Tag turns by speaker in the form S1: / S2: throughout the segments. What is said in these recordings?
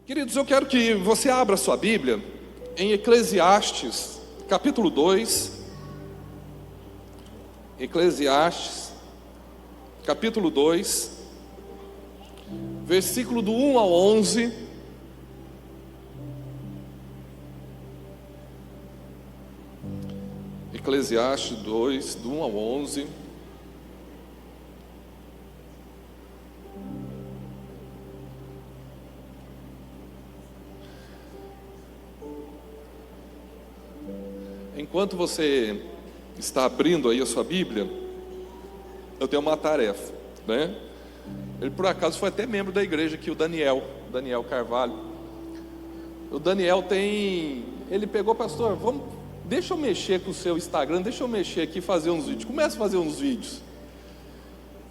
S1: Queridos, eu quero que você abra sua Bíblia em Eclesiastes, capítulo 2. Eclesiastes, capítulo 2, versículo do 1 ao 11. Eclesiastes 2, do 1 ao 11. Enquanto você está abrindo aí a sua Bíblia, eu tenho uma tarefa, né? Ele por acaso foi até membro da igreja aqui, o Daniel Carvalho. O Daniel ele pegou, pastor, deixa eu mexer com o seu Instagram, deixa eu mexer aqui e fazer uns vídeos. Começa a fazer uns vídeos.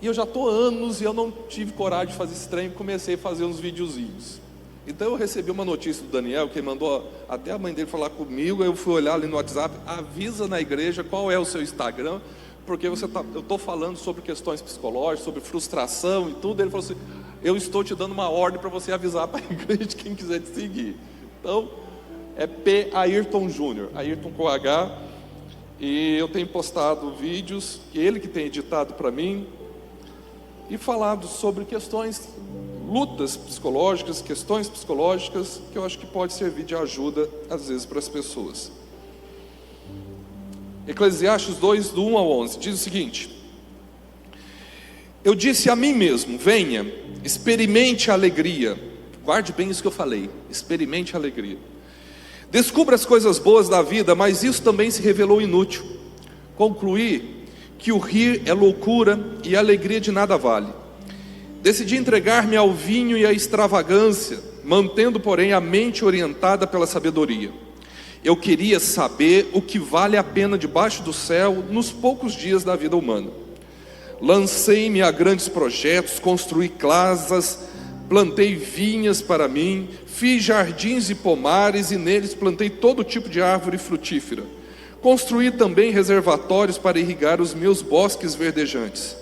S1: E eu já estou anos e eu não tive coragem de fazer esse trem, comecei a fazer uns videozinhos. Então eu recebi uma notícia do Daniel, que ele mandou até a mãe dele falar comigo. Eu fui olhar ali no WhatsApp, avisa na igreja qual é o seu Instagram, porque eu estou falando sobre questões psicológicas, sobre frustração e tudo. Ele falou assim, eu estou te dando uma ordem para você avisar para a igreja quem quiser te seguir. Então é P. Ayrton Júnior, Ayrton com H, e eu tenho postado vídeos, ele que tem editado para mim, e falado sobre lutas psicológicas, questões psicológicas, que eu acho que pode servir de ajuda, às vezes, para as pessoas. Eclesiastes 2, do 1 ao 11, diz o seguinte: eu disse a mim mesmo, venha, experimente a alegria. Guarde bem isso que eu falei, experimente a alegria. Descubra as coisas boas da vida, mas isso também se revelou inútil. Concluí que o rir é loucura e a alegria de nada vale. Decidi entregar-me ao vinho e à extravagância, mantendo, porém, a mente orientada pela sabedoria. Eu queria saber o que vale a pena debaixo do céu nos poucos dias da vida humana. Lancei-me a grandes projetos, construí casas, plantei vinhas para mim, fiz jardins e pomares e neles plantei todo tipo de árvore frutífera. Construí também reservatórios para irrigar os meus bosques verdejantes.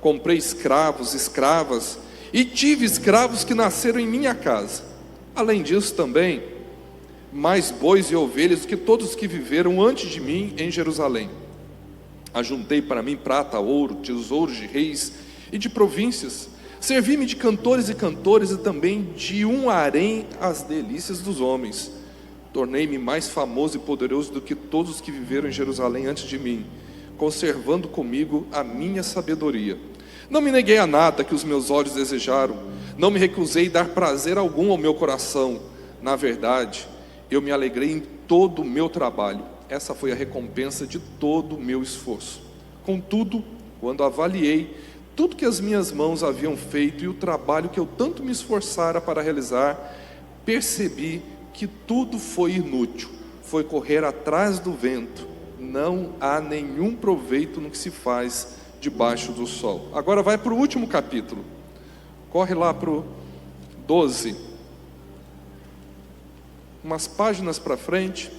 S1: Comprei escravos, escravas, e tive escravos que nasceram em minha casa. Além disso também, mais bois e ovelhas do que todos os que viveram antes de mim em Jerusalém. Ajuntei para mim prata, ouro, tesouros de reis e de províncias. Servi-me de cantores e cantoras e também de um harém às delícias dos homens. Tornei-me mais famoso e poderoso do que todos os que viveram em Jerusalém antes de mim, conservando comigo a minha sabedoria. Não me neguei a nada que os meus olhos desejaram, não me recusei dar prazer algum ao meu coração. Na verdade, eu me alegrei em todo o meu trabalho. Essa foi a recompensa de todo o meu esforço. Contudo, quando avaliei tudo que as minhas mãos haviam feito e o trabalho que eu tanto me esforçara para realizar, percebi que tudo foi inútil, foi correr atrás do vento. Não há nenhum proveito no que se faz debaixo do sol. Agora vai para o último capítulo, corre lá para o 12, umas páginas para frente,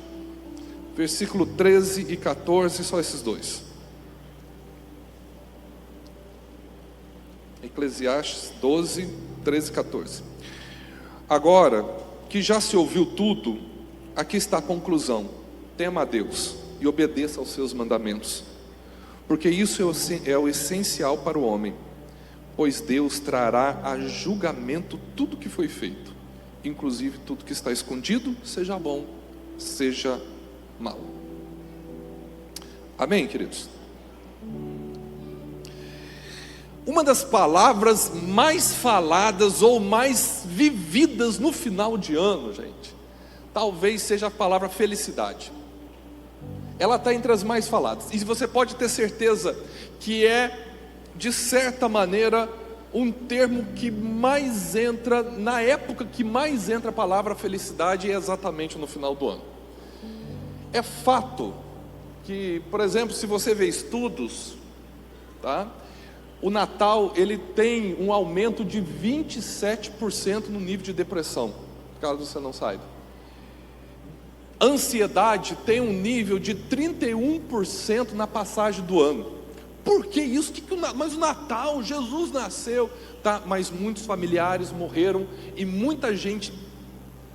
S1: versículo 13 e 14, só esses dois. Eclesiastes 12, 13 e 14. Agora que já se ouviu tudo, aqui está a conclusão: tema a Deus e obedeça aos seus mandamentos, porque isso é o essencial para o homem, pois Deus trará a julgamento tudo que foi feito, inclusive tudo que está escondido, seja bom, seja mal. Amém, queridos? Uma das palavras mais faladas ou mais vividas no final de ano, gente, talvez seja a palavra felicidade. Ela está entre as mais faladas, e você pode ter certeza que é, de certa maneira, um termo que mais entra, na época que mais entra a palavra felicidade, é exatamente no final do ano. É fato que, por exemplo, se você vê estudos, tá? O Natal, ele tem um aumento de 27% no nível de depressão, caso você não saiba. Ansiedade tem um nível de 31% na passagem do ano. Por que isso? Mas o Natal, Jesus nasceu, tá? Mas muitos familiares morreram e muita gente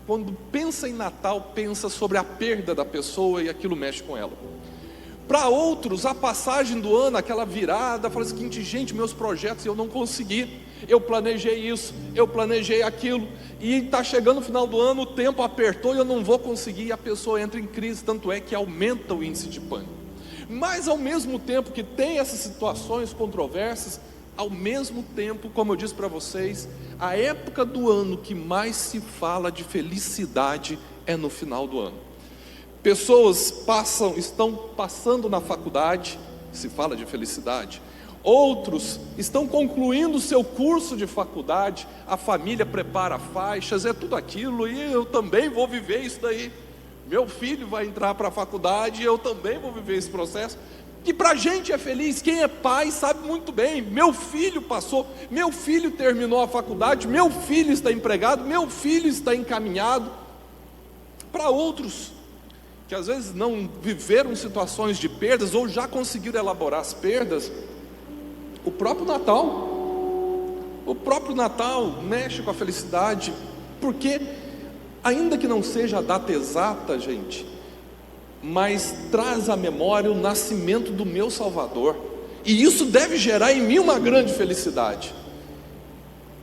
S1: quando pensa em Natal, pensa sobre a perda da pessoa e aquilo mexe com ela. Para outros, a passagem do ano, aquela virada, fala o seguinte: gente, meus projetos eu não consegui, eu planejei isso, eu planejei aquilo, e está chegando o final do ano, o tempo apertou e eu não vou conseguir, e a pessoa entra em crise, tanto é que aumenta o índice de pânico. Mas ao mesmo tempo que tem essas situações controversas, ao mesmo tempo, como eu disse para vocês, a época do ano que mais se fala de felicidade é no final do ano. Pessoas estão passando na faculdade, se fala de felicidade. Outros estão concluindo seu curso de faculdade, a família prepara faixas, é tudo aquilo, e eu também vou viver isso daí. Meu filho vai entrar para a faculdade, eu também vou viver esse processo. Que para a gente é feliz, quem é pai sabe muito bem. Meu filho passou, meu filho terminou a faculdade, meu filho está empregado, meu filho está encaminhado. Para outros, que às vezes não viveram situações de perdas, ou já conseguiram elaborar as perdas, o próprio Natal mexe com a felicidade, porque ainda que não seja a data exata, gente, mas traz à memória o nascimento do meu Salvador, e isso deve gerar em mim uma grande felicidade.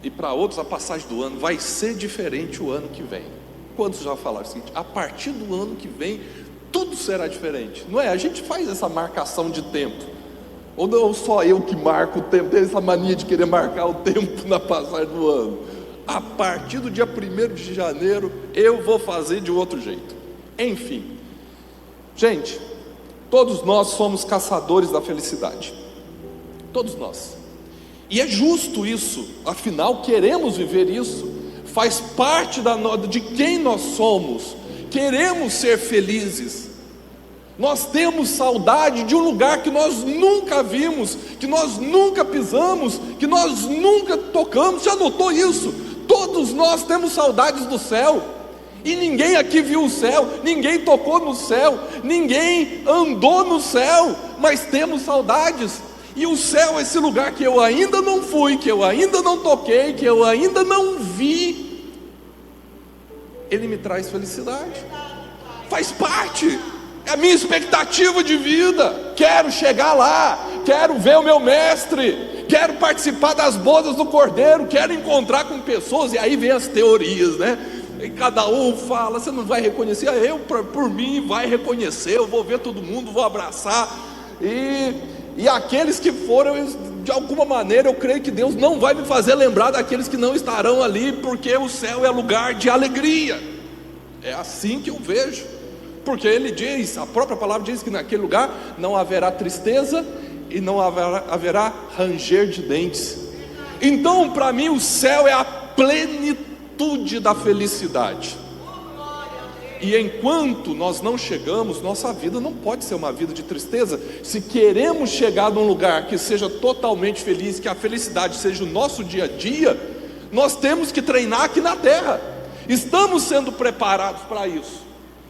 S1: E para outros, a passagem do ano vai ser diferente o ano que vem. Quantos já falaram assim? A partir do ano que vem, tudo será diferente, não é? A gente faz essa marcação de tempo, ou não só eu que marco o tempo, tem essa mania de querer marcar o tempo na passagem do ano. A partir do dia 1º de janeiro, eu vou fazer de outro jeito. Enfim, gente, todos nós somos caçadores da felicidade, todos nós, e é justo isso, afinal queremos viver isso, faz parte de quem nós somos, queremos ser felizes. Nós temos saudade de um lugar que nós nunca vimos, que nós nunca pisamos, que nós nunca tocamos. Já notou isso? Todos nós temos saudades do céu, e ninguém aqui viu o céu, ninguém tocou no céu, ninguém andou no céu, mas temos saudades. E o céu é esse lugar que eu ainda não fui, que eu ainda não toquei, que eu ainda não vi. Ele me traz felicidade, faz parte, é a minha expectativa de vida. Quero chegar lá, quero ver o meu mestre, quero participar das bodas do Cordeiro, quero encontrar com pessoas. E aí vem as teorias, né? E cada um fala: você não vai reconhecer? Eu, por mim, vai reconhecer, eu vou ver todo mundo, vou abraçar. E aqueles que foram, de alguma maneira, eu creio que Deus não vai me fazer lembrar daqueles que não estarão ali, porque o céu é lugar de alegria. É assim que eu vejo, porque ele diz, a própria palavra diz que naquele lugar não haverá tristeza e não haverá ranger de dentes. Então, para mim, o céu é a plenitude da felicidade. E enquanto nós não chegamos, nossa vida não pode ser uma vida de tristeza. Se queremos chegar num lugar que seja totalmente feliz, que a felicidade seja o nosso dia a dia, nós temos que treinar aqui na terra. Estamos sendo preparados para isso,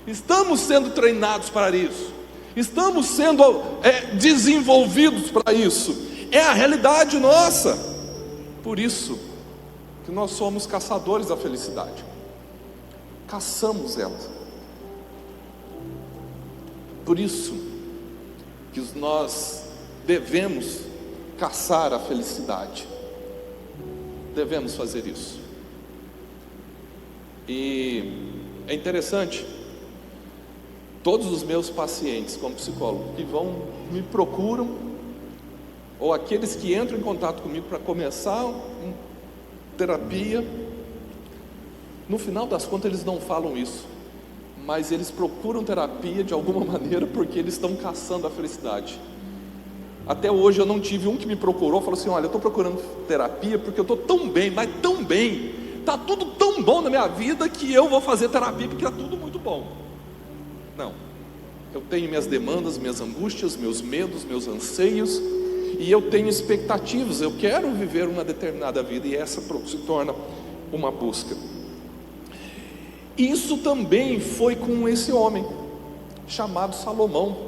S1: estamos sendo treinados para isso, estamos sendo desenvolvidos para isso. É a realidade nossa. Por isso que nós somos caçadores da felicidade, caçamos ela. Por isso que nós devemos caçar a felicidade, devemos fazer isso. E é interessante, todos os meus pacientes como psicólogo que me procuram, ou aqueles que entram em contato comigo para começar terapia, no final das contas eles não falam isso, mas eles procuram terapia de alguma maneira, porque eles estão caçando a felicidade. Até hoje eu não tive um que me procurou, falou assim: olha, eu estou procurando terapia porque eu estou tão bem, mas tão bem, está tudo tão bom na minha vida que eu vou fazer terapia porque está tudo muito bom. Não, eu tenho minhas demandas, minhas angústias, meus medos, meus anseios, e eu tenho expectativas, eu quero viver uma determinada vida, e essa se torna uma busca. Isso também foi com esse homem chamado Salomão.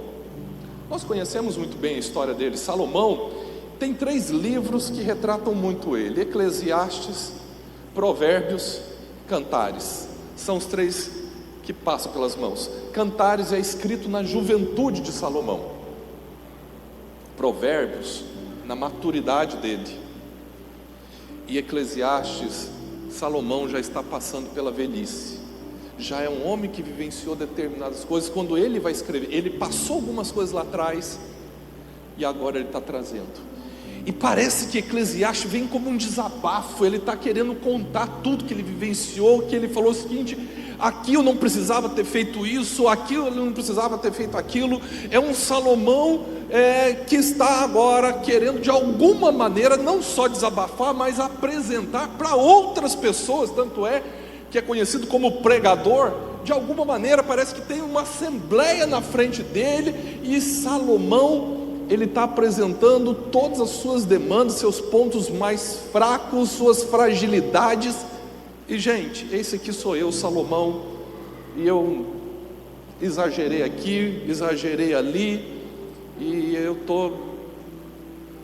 S1: Nós conhecemos muito bem a história dele. Salomão tem 3 livros que retratam muito ele: Eclesiastes, Provérbios, Cantares. são os 3 que passam pelas mãos. Cantares é escrito na juventude de Salomão. Provérbios, na maturidade dele. E Eclesiastes, Salomão já está passando pela velhice. Já é um homem que vivenciou determinadas coisas. Quando ele vai escrever, ele passou algumas coisas lá atrás, e agora ele está trazendo. E parece que Eclesiastes vem como um desabafo. Ele está querendo contar tudo que ele vivenciou, que ele falou o seguinte: aqui eu não precisava ter feito isso, aqui eu não precisava ter feito aquilo. É um Salomão que está agora querendo de alguma maneira, não só desabafar, mas apresentar para outras pessoas. Tanto é que é conhecido como pregador. De alguma maneira parece que tem uma assembleia na frente dele, e Salomão, ele está apresentando todas as suas demandas, seus pontos mais fracos, suas fragilidades. E gente, esse aqui sou eu, Salomão, e eu exagerei aqui, exagerei ali, e eu estou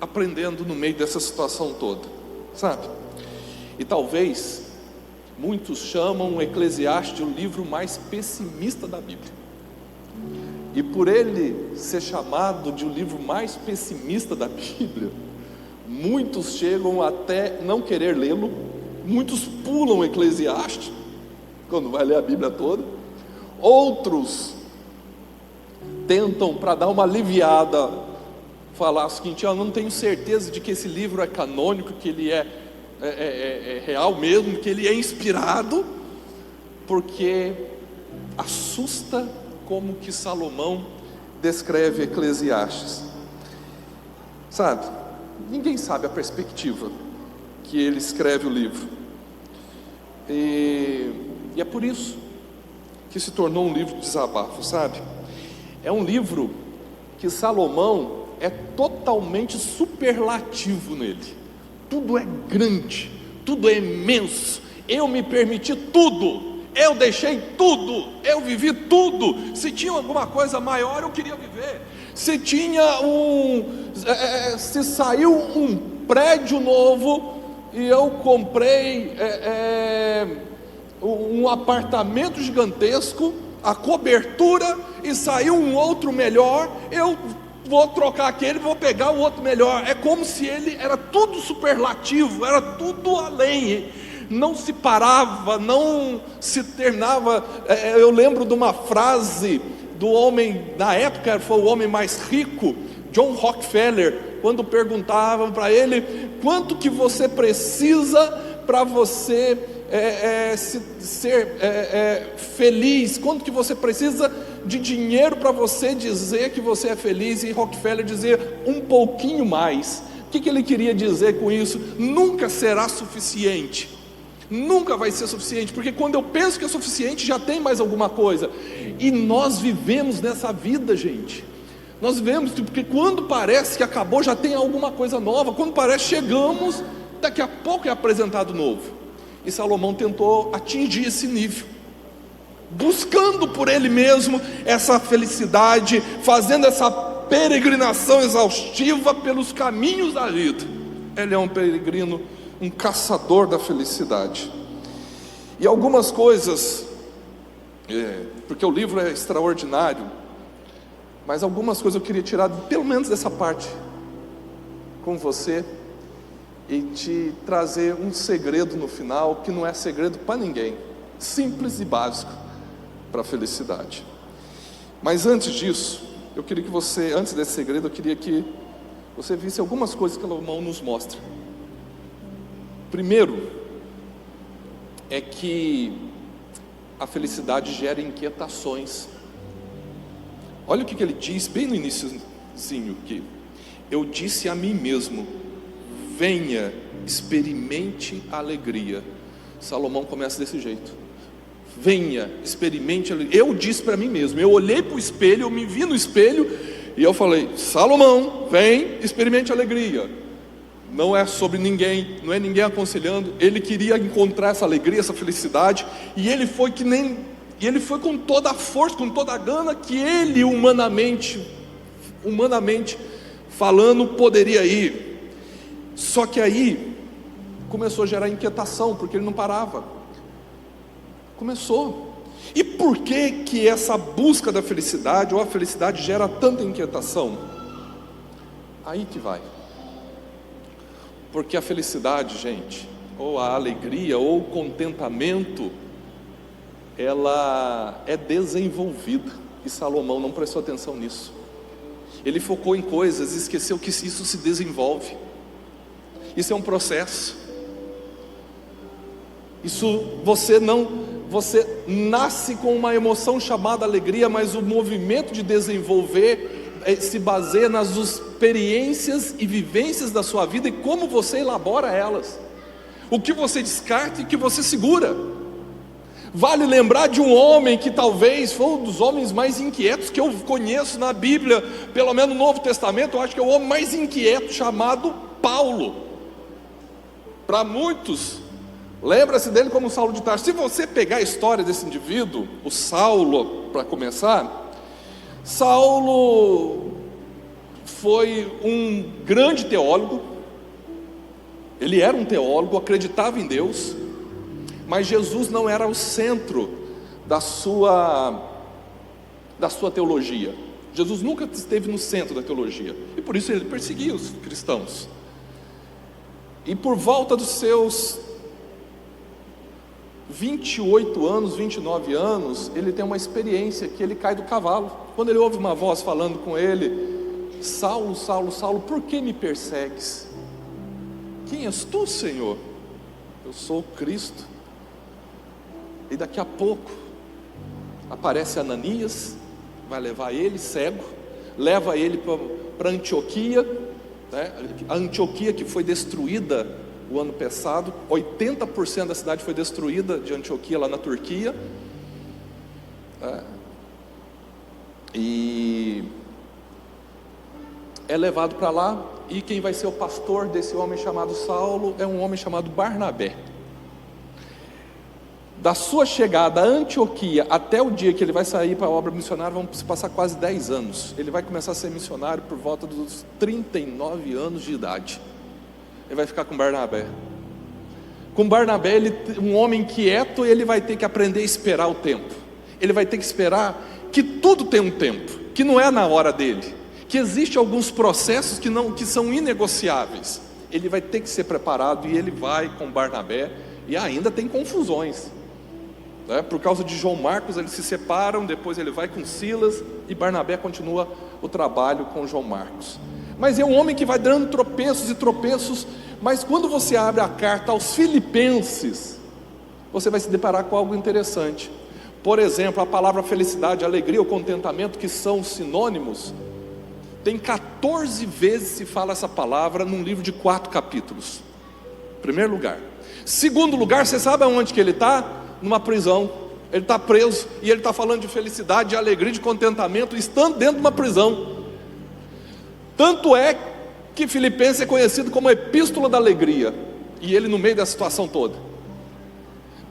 S1: aprendendo no meio dessa situação toda, sabe? E talvez muitos chamam o Eclesiastes de o livro mais pessimista da Bíblia. E por ele ser chamado de o livro mais pessimista da Bíblia, muitos chegam até não querer lê-lo. Muitos pulam o Eclesiastes quando vai ler a Bíblia toda. Outros tentam, para dar uma aliviada, falar o seguinte: eu não tenho certeza de que esse livro é canônico, que ele é real mesmo, que ele é inspirado, porque assusta como que Salomão descreve Eclesiastes. Sabe, ninguém sabe a perspectiva que ele escreve o livro, e é por isso que se tornou um livro de desabafo, sabe? É um livro que Salomão é totalmente superlativo nele. Tudo é grande, tudo é imenso. Eu me permiti tudo, eu deixei tudo, eu vivi tudo. Se tinha alguma coisa maior, eu queria viver. Se tinha se saiu um prédio novo e eu comprei um apartamento gigantesco, a cobertura, e saiu um outro melhor, eu vou trocar aquele, vou pegar o outro melhor. É como se ele era tudo superlativo, era tudo além, não se parava, não se terminava. Eu lembro de uma frase do homem, na época foi o homem mais rico, John Rockefeller, quando perguntavam para ele: quanto que você precisa para você ser feliz? Quanto que você precisa de dinheiro para você dizer que você é feliz? E Rockefeller dizia: um pouquinho mais. O que ele queria dizer com isso? Nunca será suficiente, nunca vai ser suficiente, porque quando eu penso que é suficiente, já tem mais alguma coisa. E nós vivemos nessa vida, gente. Nós vivemos, porque quando parece que acabou, já tem alguma coisa nova. Quando parece chegamos, daqui a pouco é apresentado novo. E Salomão tentou atingir esse nível, buscando por ele mesmo essa felicidade, fazendo essa peregrinação exaustiva pelos caminhos da vida. Ele é um peregrino, um caçador da felicidade. E algumas coisas, porque o livro é extraordinário, mas algumas coisas eu queria tirar, pelo menos dessa parte, com você, e te trazer um segredo no final, que não é segredo para ninguém, simples e básico para a felicidade. Mas antes disso, eu queria que você, antes desse segredo, eu queria que você visse algumas coisas que Salomão nos mostra. Primeiro, é que a felicidade gera inquietações. Olha o que ele diz bem no iniciozinho aqui: eu disse a mim mesmo, venha, experimente a alegria. Salomão começa desse jeito: venha, experimente a alegria. Eu disse para mim mesmo, eu olhei para o espelho, eu me vi no espelho, e eu falei: Salomão, vem, experimente a alegria. Não é sobre ninguém, não é ninguém aconselhando. Ele queria encontrar essa alegria, essa felicidade, e ele foi com toda a força, com toda a gana que ele humanamente falando poderia ir. Só que aí começou a gerar inquietação, porque ele não parava. Começou. E por que essa busca da felicidade, ou a felicidade, gera tanta inquietação? Aí que vai. Porque a felicidade, gente, ou a alegria, ou o contentamento, ela é desenvolvida. E Salomão não prestou atenção nisso. Ele focou em coisas e esqueceu que isso se desenvolve. Isso é um processo. Você nasce com uma emoção chamada alegria, mas o movimento de desenvolver se baseia nas experiências e vivências da sua vida e como você elabora elas, o que você descarta e o que você segura. Vale lembrar de um homem que talvez foi um dos homens mais inquietos que eu conheço na Bíblia, pelo menos no Novo Testamento. Eu acho que é o homem mais inquieto, chamado Paulo. Para muitos, lembra-se dele como Saulo de Tarso. Se você pegar a história desse indivíduo, o Saulo, para começar, Saulo foi um grande teólogo. Ele era um teólogo, acreditava em Deus, mas Jesus não era o centro da sua teologia. Jesus nunca esteve no centro da teologia, e por isso ele perseguia os cristãos. E por volta dos seus 28 anos, 29 anos, ele tem uma experiência que ele cai do cavalo. Quando ele ouve uma voz falando com ele: Saulo, Saulo, Saulo, por que me persegues? Quem és tu, Senhor? Eu sou o Cristo. E daqui a pouco aparece Ananias, vai levar ele cego, leva ele para Antioquia, né? A Antioquia que foi destruída o ano passado. 80% da cidade foi destruída de Antioquia, lá na Turquia, e é levado para lá. E quem vai ser o pastor desse homem chamado Saulo é um homem chamado Barnabé. Da sua chegada a Antioquia até o dia que ele vai sair para a obra missionária, vão se passar quase 10 anos. Ele vai começar a ser missionário por volta dos 39 anos de idade. Ele vai ficar com Barnabé. Com Barnabé, um homem quieto, ele vai ter que aprender a esperar o tempo. Ele vai ter que esperar que tudo tem um tempo, que não é na hora dele, que existem alguns processos que são inegociáveis. Ele vai ter que ser preparado, e ele vai com Barnabé, e ainda tem confusões, né? Por causa de João Marcos, eles se separam, depois ele vai com Silas, e Barnabé continua o trabalho com João Marcos. Mas é um homem que vai dando tropeços e tropeços. Mas quando você abre a carta aos Filipenses, você vai se deparar com algo interessante. Por exemplo, a palavra felicidade, alegria ou contentamento, que são sinônimos, tem 14 vezes se fala essa palavra num livro de 4 capítulos. Primeiro lugar. Segundo lugar, você sabe aonde que ele está? Numa prisão. Ele está preso, e ele está falando de felicidade, de alegria, de contentamento, estando dentro de uma prisão. Tanto é que Filipenses é conhecido como a epístola da alegria, e ele no meio da situação toda.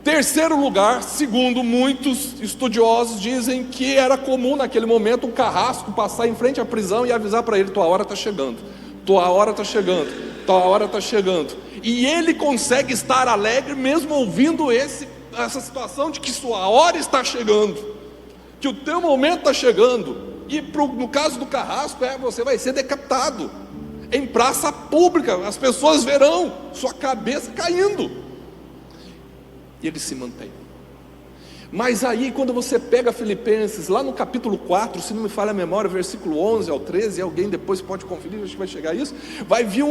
S1: Terceiro lugar, segundo muitos estudiosos, dizem que era comum naquele momento um carrasco passar em frente à prisão e avisar para ele: tua hora está chegando, tua hora está chegando, tua hora está chegando. E ele consegue estar alegre mesmo ouvindo essa situação de que sua hora está chegando, que o teu momento está chegando. E no caso do carrasco, você vai ser decapitado em praça pública, as pessoas verão sua cabeça caindo. E ele se mantém. Mas aí quando você pega Filipenses, lá no capítulo 4, se não me falha a memória, versículo 11 ao 13, alguém depois pode conferir, acho que vai chegar a isso, vai vir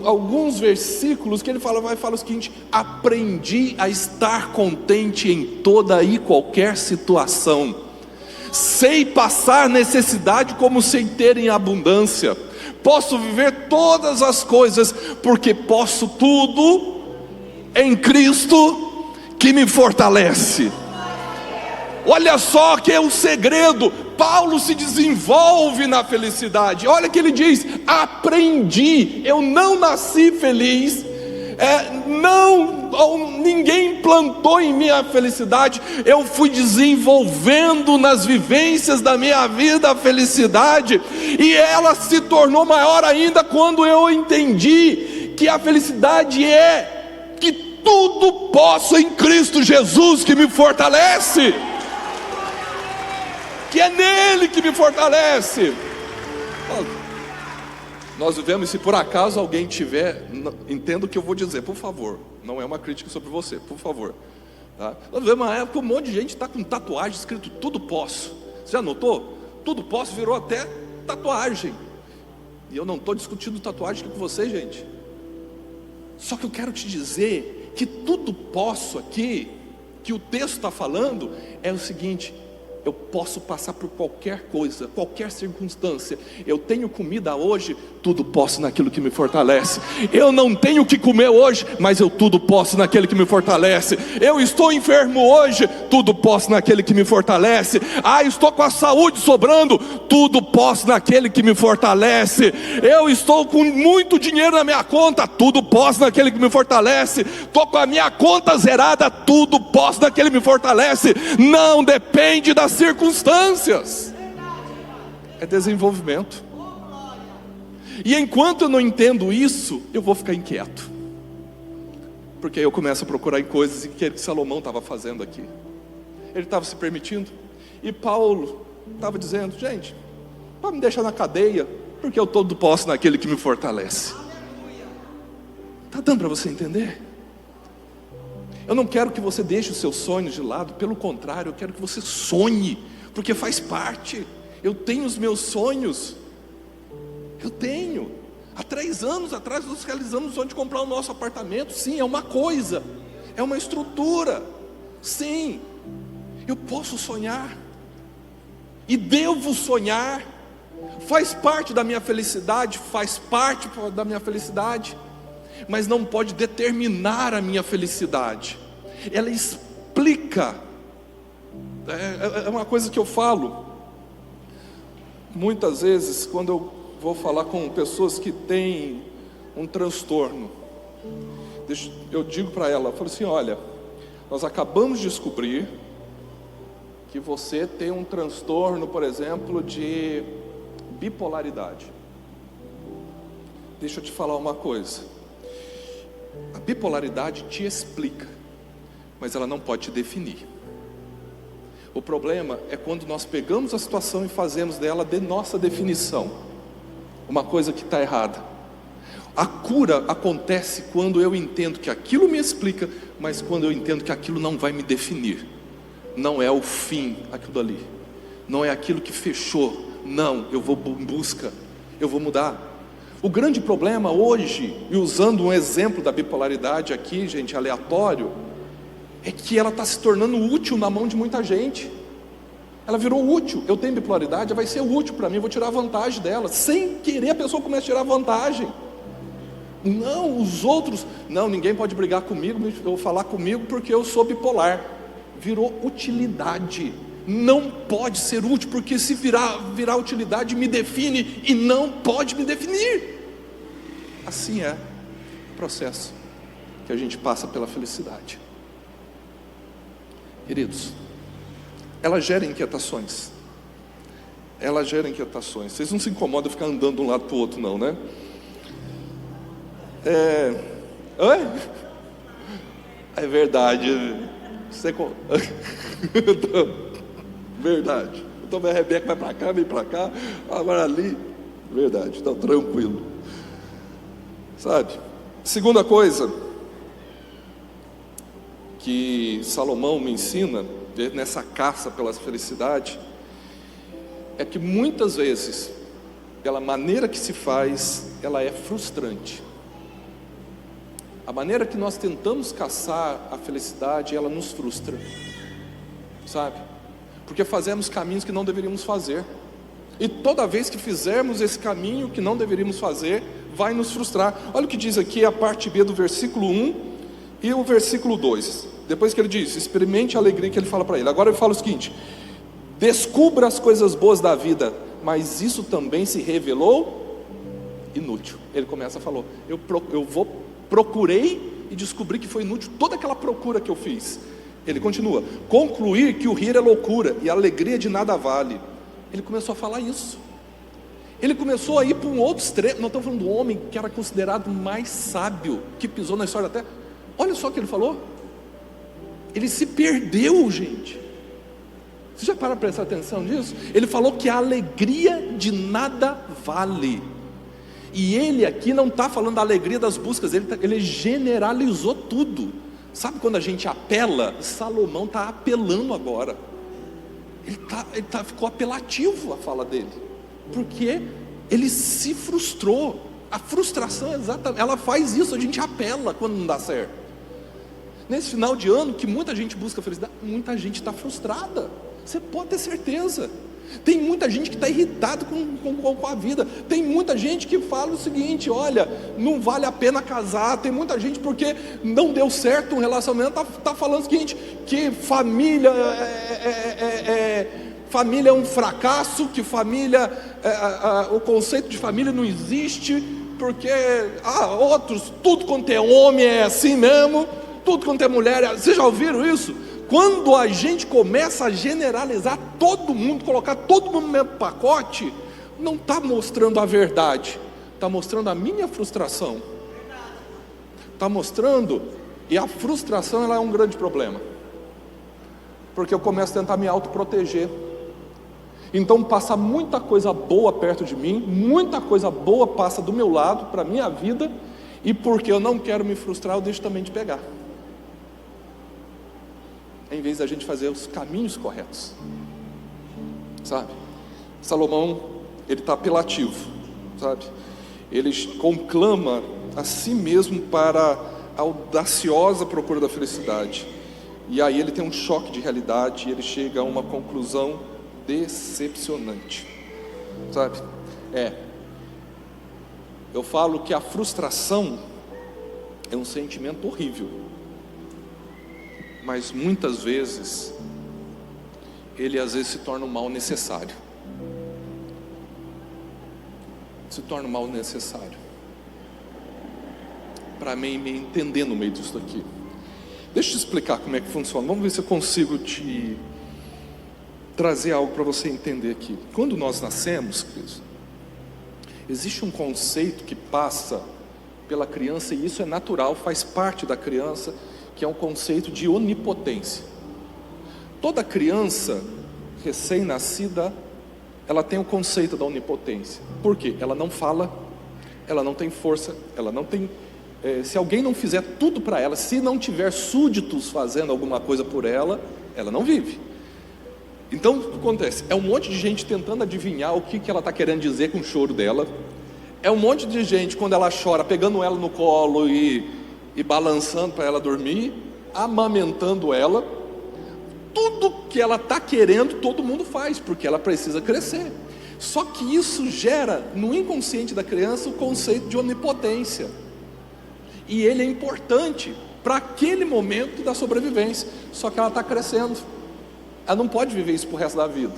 S1: alguns versículos que ele vai falar o seguinte: aprendi a estar contente em toda e qualquer situação, sei passar necessidade como sei ter em abundância, posso viver todas as coisas, porque posso tudo em Cristo que me fortalece. Olha só que é o segredo. Paulo se desenvolve na felicidade. Olha que ele diz: aprendi. Eu não nasci feliz, ninguém plantou em mim a felicidade. Eu fui desenvolvendo nas vivências da minha vida a felicidade, e ela se tornou maior ainda quando eu entendi que a felicidade é que tudo posso em Cristo Jesus que me fortalece, que é nele que me fortalece. Nós vivemos, se por acaso alguém tiver, entenda o que eu vou dizer, por favor, não é uma crítica sobre você, por favor, tá? Nós vivemos uma época que um monte de gente está com tatuagem escrito tudo posso. Você já notou? Tudo posso virou até tatuagem. E eu não estou discutindo tatuagem aqui com você, gente. Só que eu quero te dizer que tudo posso aqui, que o texto está falando, é o seguinte: eu posso passar por qualquer coisa, qualquer circunstância. Eu tenho comida hoje, tudo posso naquilo que me fortalece. Eu não tenho o que comer hoje, mas eu tudo posso naquele que me fortalece. Eu estou enfermo hoje, tudo posso naquele que me fortalece. Estou com a saúde sobrando, tudo posso naquele que me fortalece. Eu estou com muito dinheiro na minha conta, tudo posso naquele que me fortalece. Estou com a minha conta zerada, tudo posso naquele que me fortalece. Não depende das circunstâncias, é desenvolvimento. E enquanto eu não entendo isso, eu vou ficar inquieto, porque aí eu começo a procurar em coisas que Salomão estava fazendo aqui. Ele estava se permitindo, e Paulo estava dizendo: gente, pode me deixar na cadeia, porque eu todo posso naquele que me fortalece. Está dando para você entender? Eu não quero que você deixe os seus sonhos de lado, pelo contrário, eu quero que você sonhe, porque faz parte. Eu tenho os meus sonhos, eu tenho. Há 3 anos atrás nós realizamos o sonho de comprar o nosso apartamento. Sim, é uma coisa, é uma estrutura. Sim, eu posso sonhar, e devo sonhar. Faz parte da minha felicidade, mas não pode determinar a minha felicidade. Ela explica. É uma coisa que eu falo muitas vezes quando eu vou falar com pessoas que têm um transtorno. Eu digo para ela, eu falo assim: olha, nós acabamos de descobrir que você tem um transtorno, por exemplo, de bipolaridade. Deixa eu te falar uma coisa. A bipolaridade te explica, mas ela não pode te definir. O problema é quando nós pegamos a situação e fazemos dela de nossa definição, uma coisa que está errada. A cura acontece quando eu entendo que aquilo me explica, mas quando eu entendo que aquilo não vai me definir. Não é o fim aquilo ali, não é aquilo que fechou. Não, eu vou em busca, eu vou mudar. O grande problema hoje, e usando um exemplo da bipolaridade aqui, gente, aleatório, é que ela está se tornando útil na mão de muita gente. Ela virou útil. Eu tenho bipolaridade, vai ser útil para mim, eu vou tirar vantagem dela. Sem querer a pessoa começa a tirar vantagem. Não, os outros, não, ninguém pode brigar comigo ou falar comigo porque eu sou bipolar. Virou utilidade. Não pode ser útil, porque se virar utilidade me define, e não pode me definir. Assim é o processo que a gente passa pela felicidade. Queridos, ela gera inquietações. Vocês não se incomodam ficar andando de um lado para o outro, não, né? É verdade. Verdade. Então a Rebeca vai para cá, vem para cá, agora ali. Verdade, então tranquilo. Sabe? Segunda coisa que Salomão me ensina nessa caça pela felicidade é que muitas vezes, pela maneira que se faz, ela é frustrante. A maneira que nós tentamos caçar a felicidade, ela nos frustra, sabe? Porque fazemos caminhos que não deveríamos fazer, e toda vez que fizermos esse caminho que não deveríamos fazer, vai nos frustrar. Olha o que diz aqui a parte B do versículo 1 e o versículo 2. Depois que ele diz, experimente a alegria, que ele fala para ele. Agora ele fala o seguinte: descubra as coisas boas da vida, mas isso também se revelou inútil. Ele começa a falar, procurei e descobri que foi inútil toda aquela procura que eu fiz. Ele continua, concluir que o rir é loucura e a alegria de nada vale. Ele começou a falar isso. Ele começou a ir para um outro extremo. Nós estamos falando do homem que era considerado mais sábio, que pisou na história da terra. Olha só o que ele falou. Ele se perdeu, gente. Você já para prestar atenção nisso? Ele falou que a alegria de nada vale. E ele aqui não está falando da alegria das buscas, ele generalizou tudo. Sabe quando a gente apela? Salomão está apelando agora. Ficou apelativo a fala dele, porque ele se frustrou. A frustração, exatamente, ela faz isso, a gente apela quando não dá certo. Nesse final de ano, que muita gente busca felicidade, muita gente está frustrada. Você pode ter certeza. Tem muita gente que está irritado com a vida. Tem muita gente que fala o seguinte: olha, não vale a pena casar. Tem muita gente porque não deu certo um relacionamento, está falando o seguinte, que família família é um fracasso, que família, o conceito de família não existe, porque outros, tudo quanto é homem é assim mesmo, tudo quanto é mulher é... Vocês já ouviram isso? Quando a gente começa a generalizar todo mundo, colocar todo mundo no mesmo pacote, não está mostrando a verdade, está mostrando a minha frustração, está mostrando, e a frustração ela é um grande problema, porque eu começo a tentar me autoproteger. Então passa muita coisa boa perto de mim, muita coisa boa passa do meu lado, para a minha vida, e porque eu não quero me frustrar, eu deixo também de pegar, em vez da gente fazer os caminhos corretos, sabe? Salomão, ele está apelativo, sabe? Ele conclama a si mesmo para a audaciosa procura da felicidade, e aí ele tem um choque de realidade, e ele chega a uma conclusão decepcionante, sabe? Eu falo que a frustração é um sentimento horrível, mas muitas vezes ele às vezes se torna um mal necessário. Se torna um mal necessário para mim me entender no meio disso aqui. Deixa eu te explicar como é que funciona. Vamos ver se eu consigo te trazer algo para você entender aqui. Quando nós nascemos, existe um conceito que passa pela criança, e isso é natural, faz parte da criança, que é um conceito de onipotência. Toda criança recém-nascida, ela tem o conceito da onipotência. Por quê? Ela não fala, ela não tem força, ela não tem... se alguém não fizer tudo para ela, se não tiver súditos fazendo alguma coisa por ela, ela não vive. Então, o que acontece? É um monte de gente tentando adivinhar o que ela está querendo dizer com o choro dela. É um monte de gente, quando ela chora, pegando ela no colo e balançando para ela dormir, amamentando ela. Tudo que ela está querendo, todo mundo faz, porque ela precisa crescer. Só que isso gera no inconsciente da criança o conceito de onipotência, e ele é importante para aquele momento da sobrevivência. Só que ela está crescendo, ela não pode viver isso pro resto da vida,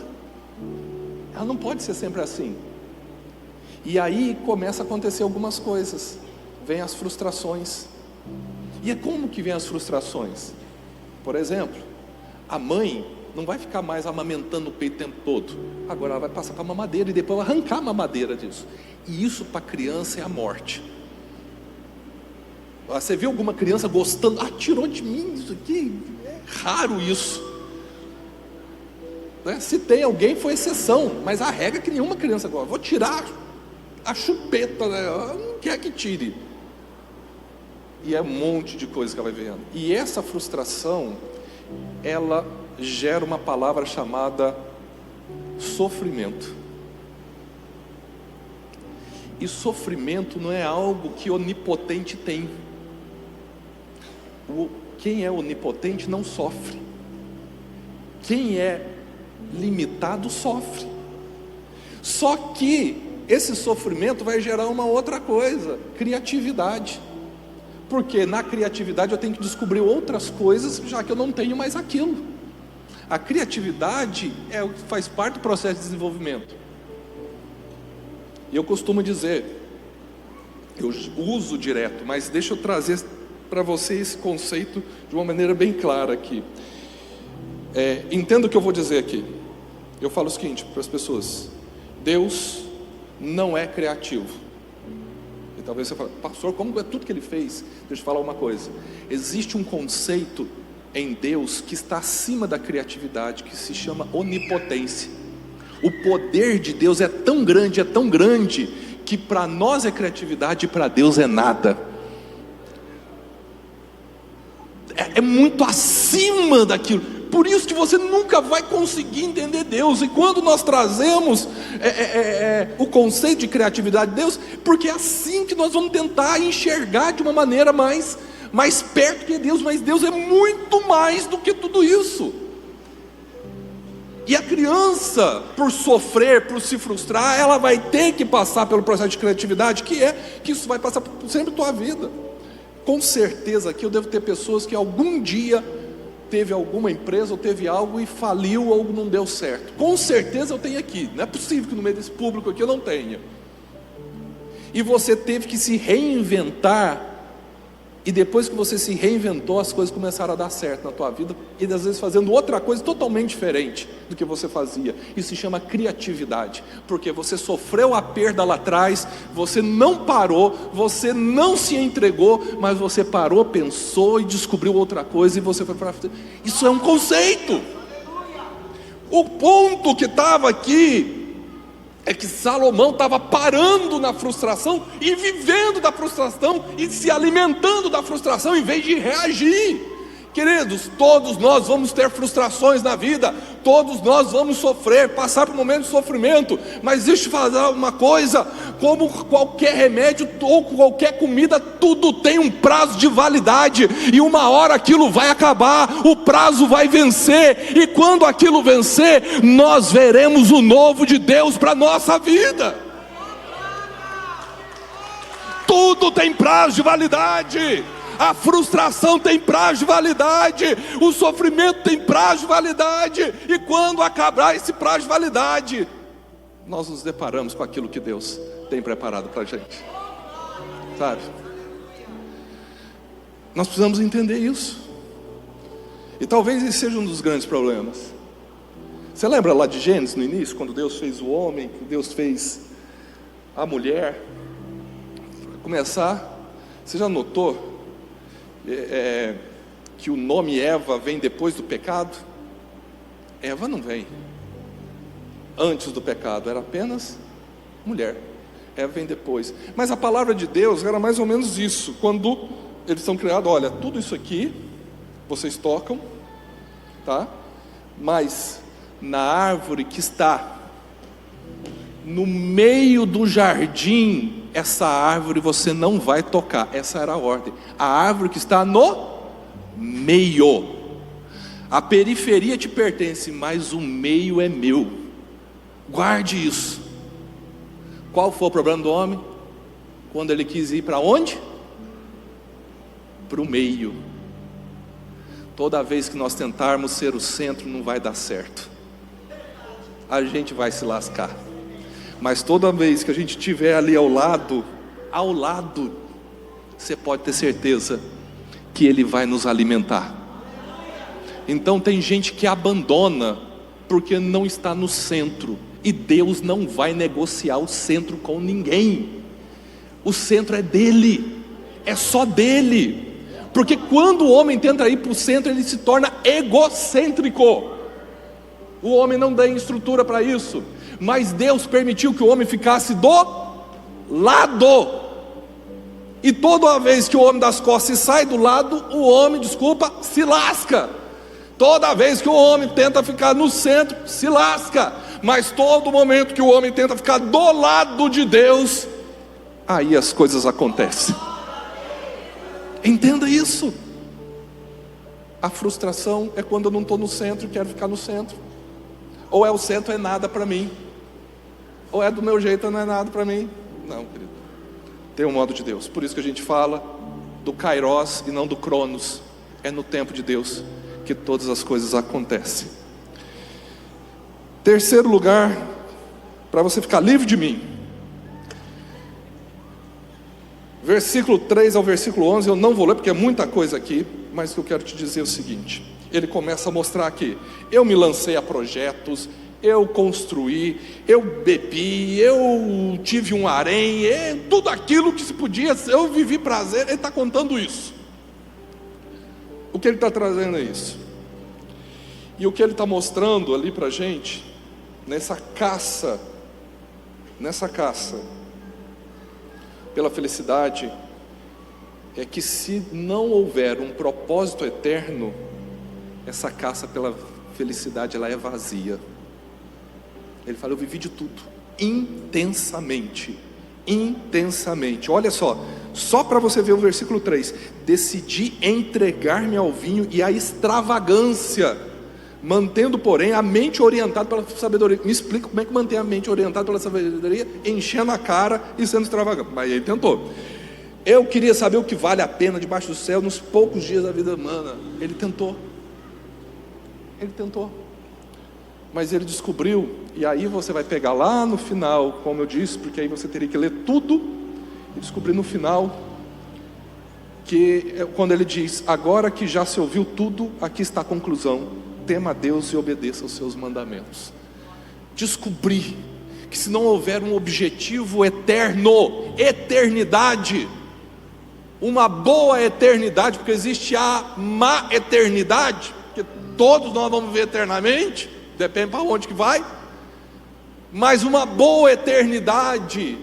S1: ela não pode ser sempre assim. E aí começa a acontecer algumas coisas, vem as frustrações. E é como que vem as frustrações? Por exemplo, a mãe não vai ficar mais amamentando o peito o tempo todo, agora ela vai passar para a mamadeira, e depois vai arrancar a mamadeira disso. E isso para a criança é a morte. Você viu alguma criança gostando? Tirou de mim isso aqui? É raro isso, né? Se tem alguém, foi exceção, mas a regra é que nenhuma criança gosta. Vou tirar a chupeta, né? Não quer que tire. E é um monte de coisa que ela vai vendo. E essa frustração, ela gera uma palavra chamada sofrimento. E sofrimento não é algo que onipotente tem. Quem é onipotente não sofre. Quem é limitado sofre. Só que esse sofrimento vai gerar uma outra coisa: criatividade. Porque na criatividade eu tenho que descobrir outras coisas, já que eu não tenho mais aquilo. A criatividade faz parte do processo de desenvolvimento. E eu costumo dizer, eu uso direto, mas deixa eu trazer para você esse conceito de uma maneira bem clara aqui. Entenda o que eu vou dizer aqui. Eu falo o seguinte para as pessoas: Deus não é criativo. Ele Talvez você fale, pastor, como é tudo que ele fez? Deixa eu te falar uma coisa. Existe um conceito em Deus que está acima da criatividade, que se chama onipotência. O poder de Deus é tão grande, que para nós é criatividade e para Deus é nada. É muito acima daquilo. Por isso que você nunca vai conseguir entender Deus. E quando nós trazemos o conceito de criatividade de Deus, porque é assim que nós vamos tentar enxergar de uma maneira mais perto que Deus. Mas Deus é muito mais do que tudo isso. E a criança, por sofrer, por se frustrar, ela vai ter que passar pelo processo de criatividade, que isso vai passar por sempre a tua vida. Com certeza aqui eu devo ter pessoas que algum dia teve alguma empresa ou teve algo e faliu ou não deu certo. Com certeza eu tenho aqui. Não é possível que no meio desse público aqui eu não tenha. E você teve que se reinventar. E depois que você se reinventou, as coisas começaram a dar certo na tua vida. E às vezes fazendo outra coisa totalmente diferente do que você fazia. Isso se chama criatividade. Porque você sofreu a perda lá atrás, você não parou, você não se entregou, mas você parou, pensou e descobriu outra coisa e você foi para frente. Isso é um conceito. O ponto que estava aqui é que Salomão estava parando na frustração e vivendo da frustração e se alimentando da frustração em vez de reagir. Queridos, todos nós vamos ter frustrações na vida, todos nós vamos sofrer, passar por momentos de sofrimento, mas deixa eu falar uma coisa: como qualquer remédio ou qualquer comida, tudo tem um prazo de validade, e uma hora aquilo vai acabar, o prazo vai vencer, e quando aquilo vencer, nós veremos o novo de Deus para a nossa vida. Tudo tem prazo de validade. A frustração tem prazo de validade, o sofrimento tem prazo de validade, e quando acabar esse prazo de validade, nós nos deparamos com aquilo que Deus tem preparado para a gente, sabe? Nós precisamos entender isso, e talvez esse seja um dos grandes problemas. Você lembra lá de Gênesis no início, quando Deus fez o homem, que Deus fez a mulher? Para começar, você já notou que o nome Eva vem depois do pecado? Eva não vem antes do pecado, era apenas mulher. Eva vem depois. Mas a palavra de Deus era mais ou menos isso. Quando eles são criados, olha, tudo isso aqui vocês tocam, tá? Mas na árvore que está no meio do jardim, essa árvore você não vai tocar. Essa era a ordem. A árvore que está no meio. A periferia te pertence, mas o meio é meu. Guarde isso. Qual foi o problema do homem? Quando ele quis ir para onde? Para o meio. Toda vez que nós tentarmos ser o centro, não vai dar certo. A gente vai se lascar. Mas toda vez que a gente estiver ali ao lado, você pode ter certeza que Ele vai nos alimentar. Então tem gente que abandona porque não está no centro, e Deus não vai negociar o centro com ninguém. O centro é dele, é só dele. Porque quando o homem tenta ir para o centro, ele se torna egocêntrico. O homem não tem estrutura para isso. Mas Deus permitiu que o homem ficasse do lado. E toda vez que o homem das costas sai do lado, o homem, se lasca. Toda vez que o homem tenta ficar no centro, se lasca. Mas todo momento que o homem tenta ficar do lado de Deus, aí as coisas acontecem. Entenda isso. A frustração é quando eu não estou no centro e quero ficar no centro. Ou é o centro, é nada para mim. Ou é do meu jeito, não é nada para mim. Não, querido. Tem um modo de Deus. Por isso que a gente fala do Kairos e não do Cronos. É no tempo de Deus que todas as coisas acontecem. Terceiro lugar, para você ficar livre de mim. Versículo 3 ao versículo 11, eu não vou ler porque é muita coisa aqui, mas o que eu quero te dizer é o seguinte. Ele começa a mostrar aqui: eu me lancei a projetos, eu construí, eu bebi, eu tive um harém, tudo aquilo que se podia, eu vivi prazer. Ele está contando isso. O que ele está trazendo é isso. E o que ele está mostrando ali para a gente, nessa caça pela felicidade, é que se não houver um propósito eterno, essa caça pela felicidade, ela é vazia. Ele fala: eu vivi de tudo, intensamente. Olha só para você ver o versículo 3: decidi entregar-me ao vinho e à extravagância, mantendo, porém, a mente orientada pela sabedoria. Me explica como é que mantém a mente orientada pela sabedoria? Enchendo a cara e sendo extravagante. Mas ele tentou. Eu queria saber o que vale a pena debaixo do céu nos poucos dias da vida humana. Ele tentou, mas ele descobriu. E aí você vai pegar lá no final, como eu disse, porque aí você teria que ler tudo, e descobrir no final, que quando ele diz: agora que já se ouviu tudo, aqui está a conclusão: tema a Deus e obedeça aos seus mandamentos. Descobri que se não houver um objetivo eterno, eternidade, uma boa eternidade, porque existe a má eternidade, porque todos nós vamos ver eternamente, depende para onde que vai, mas uma boa eternidade,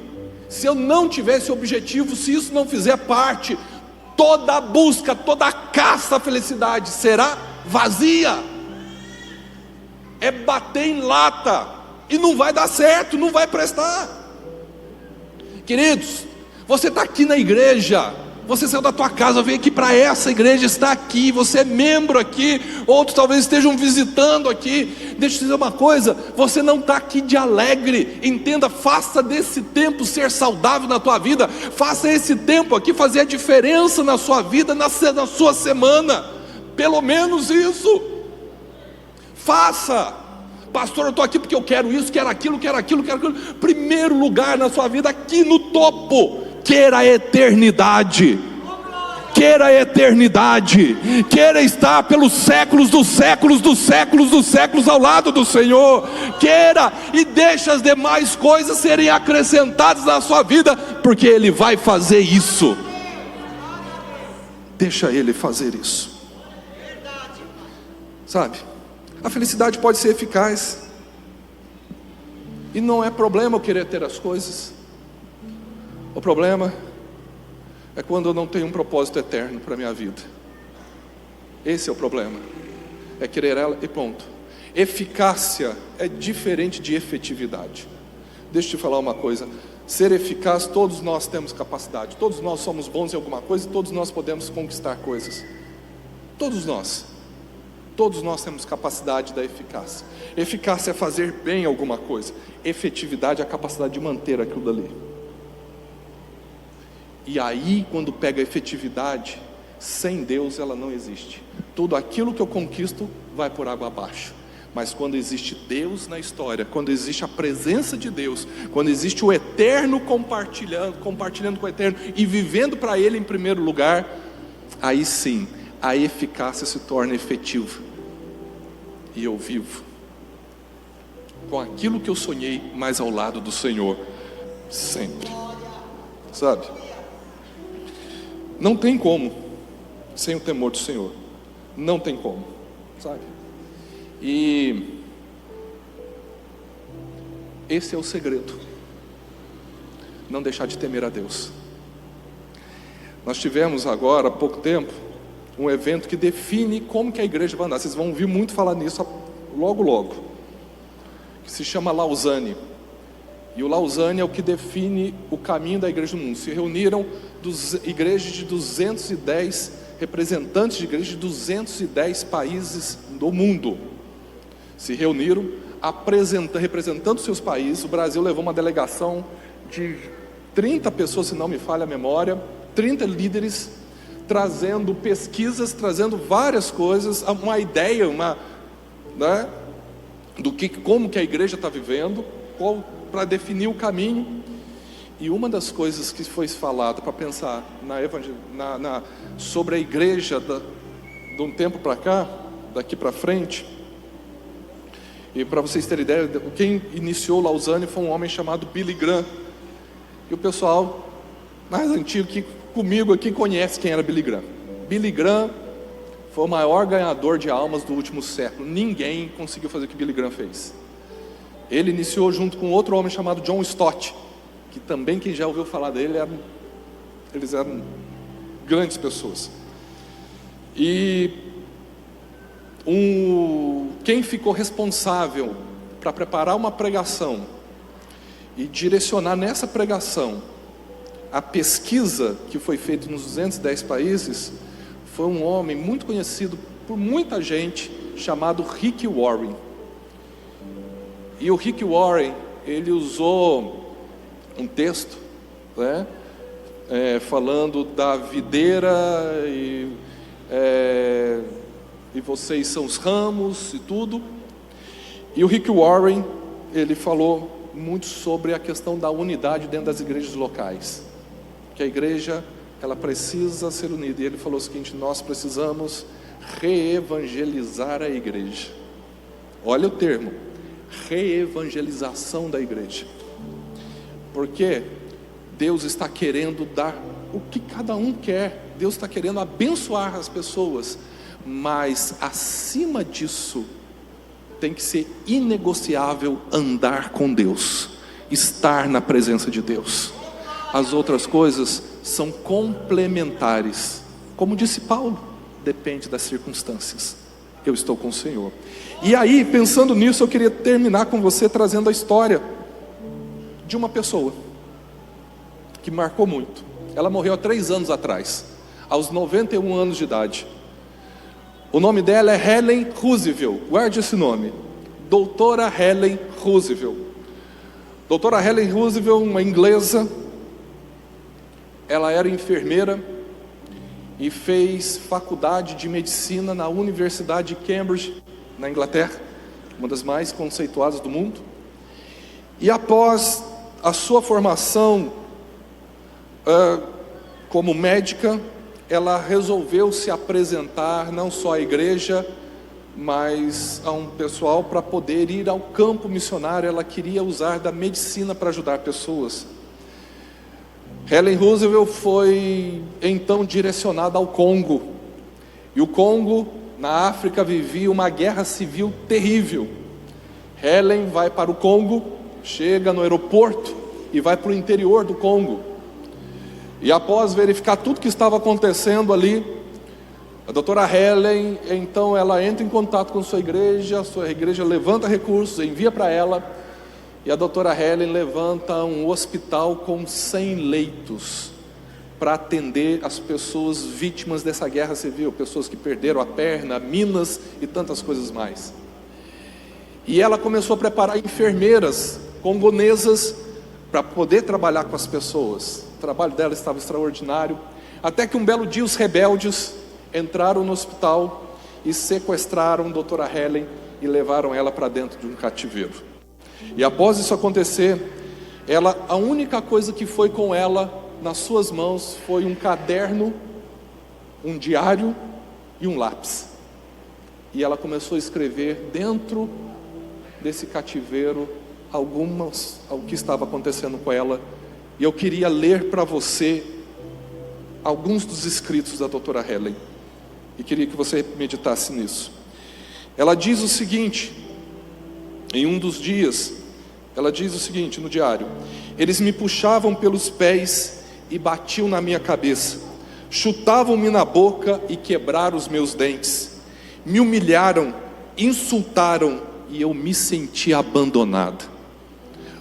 S1: se eu não tiver esse objetivo, se isso não fizer parte, toda a busca, toda a caça à felicidade será vazia, é bater em lata, e não vai dar certo, não vai prestar. Queridos, você está aqui na igreja, você saiu da tua casa, veio aqui para essa igreja, está aqui, você é membro aqui, outros talvez estejam visitando aqui. Deixa eu te dizer uma coisa: você não está aqui de alegre. Entenda, faça desse tempo ser saudável na tua vida, faça esse tempo aqui fazer a diferença na sua vida, na sua semana, pelo menos isso, faça. Pastor, eu estou aqui porque eu quero isso, quero aquilo. Primeiro lugar na sua vida, aqui no topo, queira a eternidade. Queira estar pelos séculos dos séculos ao lado do Senhor. Queira, e deixe as demais coisas serem acrescentadas na sua vida, porque Ele vai fazer isso. Deixa Ele fazer isso. Sabe, a felicidade pode ser eficaz, e não é problema eu querer ter as coisas. O problema é quando eu não tenho um propósito eterno para a minha vida. Esse é o problema, é querer ela e ponto. Eficácia é diferente de efetividade. Deixa eu te falar uma coisa: ser eficaz, todos nós temos capacidade, todos nós somos bons em alguma coisa, todos nós podemos conquistar coisas, todos nós temos capacidade da eficácia. Eficácia é fazer bem alguma coisa, efetividade é a capacidade de manter aquilo dali. E aí, quando pega a efetividade, sem Deus ela não existe. Tudo aquilo que eu conquisto vai por água abaixo. Mas quando existe Deus na história, quando existe a presença de Deus, quando existe o eterno compartilhando com o eterno e vivendo para Ele em primeiro lugar, aí sim, a eficácia se torna efetiva. E eu vivo com aquilo que eu sonhei, mas ao lado do Senhor, sempre. Sabe? Não tem como sem o temor do Senhor. Não tem como, sabe? E esse é o segredo: não deixar de temer a Deus. Nós tivemos agora há pouco tempo um evento que define como que a igreja vai andar. Vocês vão ouvir muito falar nisso logo, que se chama Lausanne. E o Lausanne é o que define o caminho da igreja do mundo. Se reuniram igrejas de 210, representantes de igrejas de 210 países do mundo. Se reuniram, representando seus países. O Brasil levou uma delegação de 30 pessoas, se não me falha a memória, 30 líderes, trazendo pesquisas, trazendo várias coisas, uma ideia, né, como que a igreja está vivendo, para definir o caminho. E uma das coisas que foi falada para pensar sobre a igreja de um tempo para cá, daqui para frente, E para vocês terem ideia, quem iniciou Lausanne foi um homem chamado Billy Graham. E o pessoal mais antigo que comigo aqui conhece quem era Billy Graham. Billy Graham foi o maior ganhador de almas do último século. Ninguém conseguiu fazer o que Billy Graham fez. Ele iniciou junto com outro homem chamado John Stott, que também, quem já ouviu falar dele, eles eram grandes pessoas. E quem ficou responsável para preparar uma pregação e direcionar nessa pregação a pesquisa que foi feita nos 210 países, foi um homem muito conhecido por muita gente, chamado Rick Warren. E o Rick Warren, ele usou um texto, né, falando da videira e vocês são os ramos e tudo. E o Rick Warren, ele falou muito sobre a questão da unidade dentro das igrejas locais, que a igreja, ela precisa ser unida. E ele falou o seguinte: nós precisamos reevangelizar a igreja. Olha o termo, reevangelização da igreja, porque Deus está querendo dar o que cada um quer. Deus está querendo abençoar as pessoas, mas acima disso tem que ser inegociável andar com Deus, estar na presença de Deus. As outras coisas são complementares. Como disse Paulo, depende das circunstâncias. Eu estou com o Senhor. E aí, pensando nisso, eu queria terminar com você trazendo a história de uma pessoa que marcou muito. Ela morreu há 3 anos atrás, aos 91 anos de idade. O nome dela é Helen Roosevelt. Guarde esse nome, Doutora Helen Roosevelt. Doutora Helen Roosevelt, uma inglesa. Ela era enfermeira e fez faculdade de medicina na Universidade de Cambridge, na Inglaterra, uma das mais conceituadas do mundo. E após a sua formação como médica, ela resolveu se apresentar não só à igreja, mas a um pessoal para poder ir ao campo missionário. Ela queria usar da medicina para ajudar pessoas. Helen Roosevelt foi então direcionada ao Congo. E o Congo, na África, vivia uma guerra civil terrível. Helen vai para o Congo, chega no aeroporto e vai para o interior do Congo. E após verificar tudo que estava acontecendo ali, a doutora Helen, então ela entra em contato com sua igreja levanta recursos, envia para ela, e a doutora Helen levanta um hospital com 100 leitos, para atender as pessoas vítimas dessa guerra civil, pessoas que perderam a perna, minas e tantas coisas mais. E ela começou a preparar enfermeiras congonesas para poder trabalhar com as pessoas. O trabalho dela estava extraordinário, até que um belo dia os rebeldes entraram no hospital e sequestraram a doutora Helen e levaram ela para dentro de um cativeiro. E após isso acontecer, a única coisa que foi com ela nas suas mãos foi um caderno, um diário e um lápis. E ela começou a escrever dentro desse cativeiro o que estava acontecendo com ela. E eu queria ler para você alguns dos escritos da doutora Helen, e queria que você meditasse nisso. Ela diz o seguinte, em um dos dias, ela diz o seguinte no diário: eles me puxavam pelos pés e batiam na minha cabeça, chutavam-me na boca e quebraram os meus dentes, me humilharam, insultaram, e eu me senti abandonada.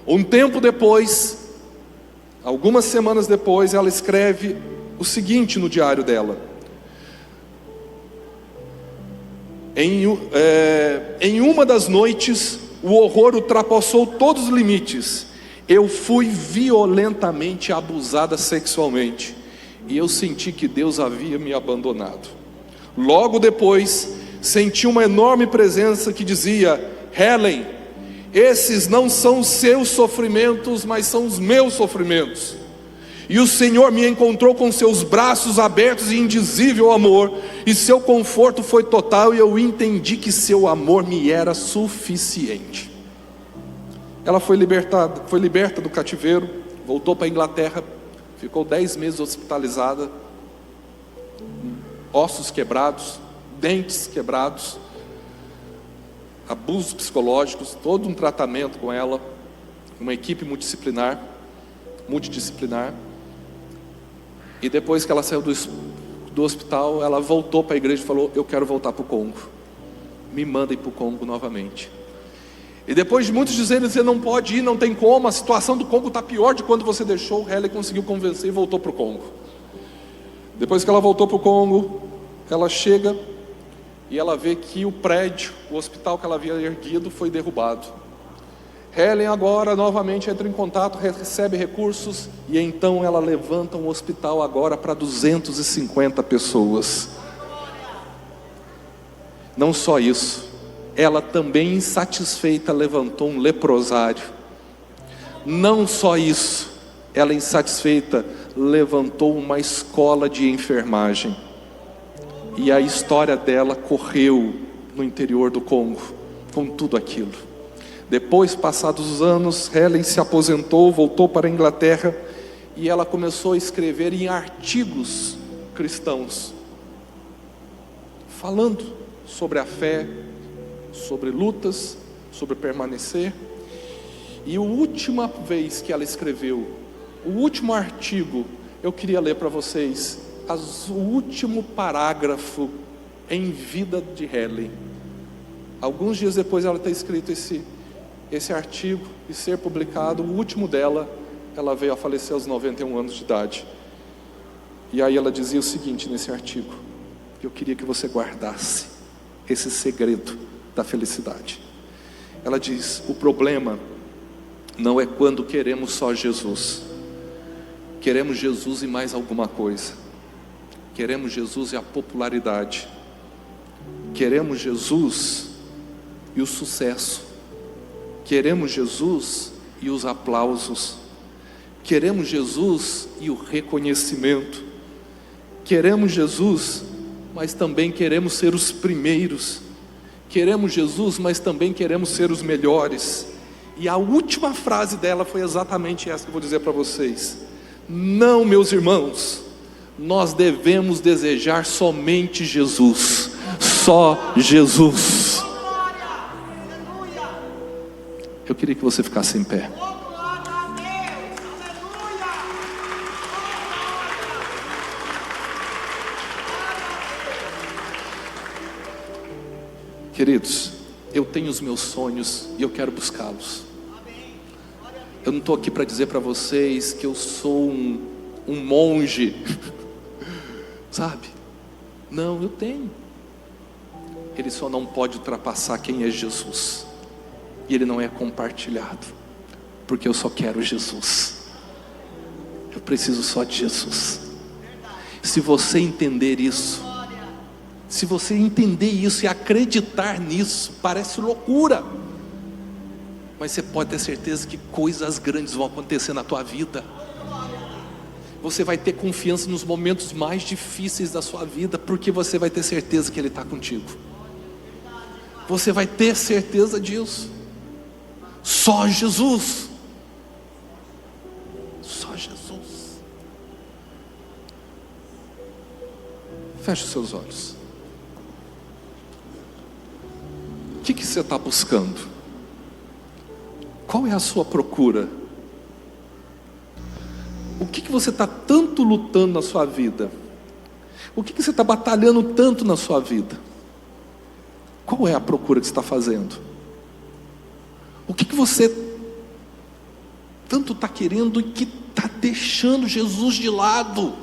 S1: Um tempo depois, algumas semanas depois, ela escreve o seguinte no diário dela: em uma das noites, o horror ultrapassou todos os limites. Eu fui violentamente abusada sexualmente, e eu senti que Deus havia me abandonado. Logo depois, senti uma enorme presença que dizia: Helen, esses não são os seus sofrimentos, mas são os meus sofrimentos. E o Senhor me encontrou com seus braços abertos e indizível amor, e seu conforto foi total, e eu entendi que seu amor me era suficiente. Ela foi liberta do cativeiro, voltou para a Inglaterra, ficou 10 meses hospitalizada, ossos quebrados, dentes quebrados, abusos psicológicos, todo um tratamento com ela, uma equipe multidisciplinar. E depois que ela saiu do hospital, ela voltou para a igreja e falou: eu quero voltar para o Congo, me mandem para o Congo novamente. E depois de muitos dizerem: você não pode ir, não tem como, a situação do Congo está pior de quando você deixou, Helen conseguiu convencer e voltou para o Congo. Depois que ela voltou para o Congo, ela chega e ela vê que o prédio, o hospital que ela havia erguido, foi derrubado. Helen agora novamente entra em contato, recebe recursos, e então ela levanta um hospital agora para 250 pessoas. Não só isso, ela também insatisfeita levantou um leprosário. Não só isso, ela insatisfeita levantou uma escola de enfermagem. E a história dela correu no interior do Congo com tudo aquilo. Depois, passados os anos, Helen se aposentou, voltou para a Inglaterra, e ela começou a escrever em artigos cristãos, falando sobre a fé, sobre lutas, sobre permanecer. E a última vez que ela escreveu, o último artigo, eu queria ler para vocês, o último parágrafo em vida de Helen. Alguns dias depois ela ter escrito esse artigo e ser publicado, o último dela, ela veio a falecer aos 91 anos de idade. E aí ela dizia o seguinte nesse artigo: eu queria que você guardasse esse segredo da felicidade. Ela diz: o problema não é quando queremos só Jesus, queremos Jesus e mais alguma coisa, queremos Jesus e a popularidade, queremos Jesus e o sucesso, queremos Jesus e os aplausos, queremos Jesus e o reconhecimento, queremos Jesus, mas também queremos ser os primeiros, queremos Jesus, mas também queremos ser os melhores. E a última frase dela foi exatamente essa que eu vou dizer para vocês: não, meus irmãos, nós devemos desejar somente Jesus, só Jesus. Eu queria que você ficasse em pé. Queridos, eu tenho os meus sonhos e eu quero buscá-los. Eu não estou aqui para dizer para vocês que eu sou um monge, sabe? Não, eu tenho. Ele só não pode ultrapassar quem é Jesus. E ele não é compartilhado, porque eu só quero Jesus. Eu preciso só de Jesus. Se você entender isso, se você entender isso e acreditar nisso, parece loucura, mas você pode ter certeza que coisas grandes vão acontecer na tua vida. Você vai ter confiança nos momentos mais difíceis da sua vida, porque você vai ter certeza que Ele está contigo. Você vai ter certeza disso. Só Jesus. Só Jesus. Feche os seus olhos. O que você está buscando? Qual é a sua procura? O que você está tanto lutando na sua vida? O que você está batalhando tanto na sua vida? Qual é a procura que você está fazendo? O que você tanto está querendo e que está deixando Jesus de lado?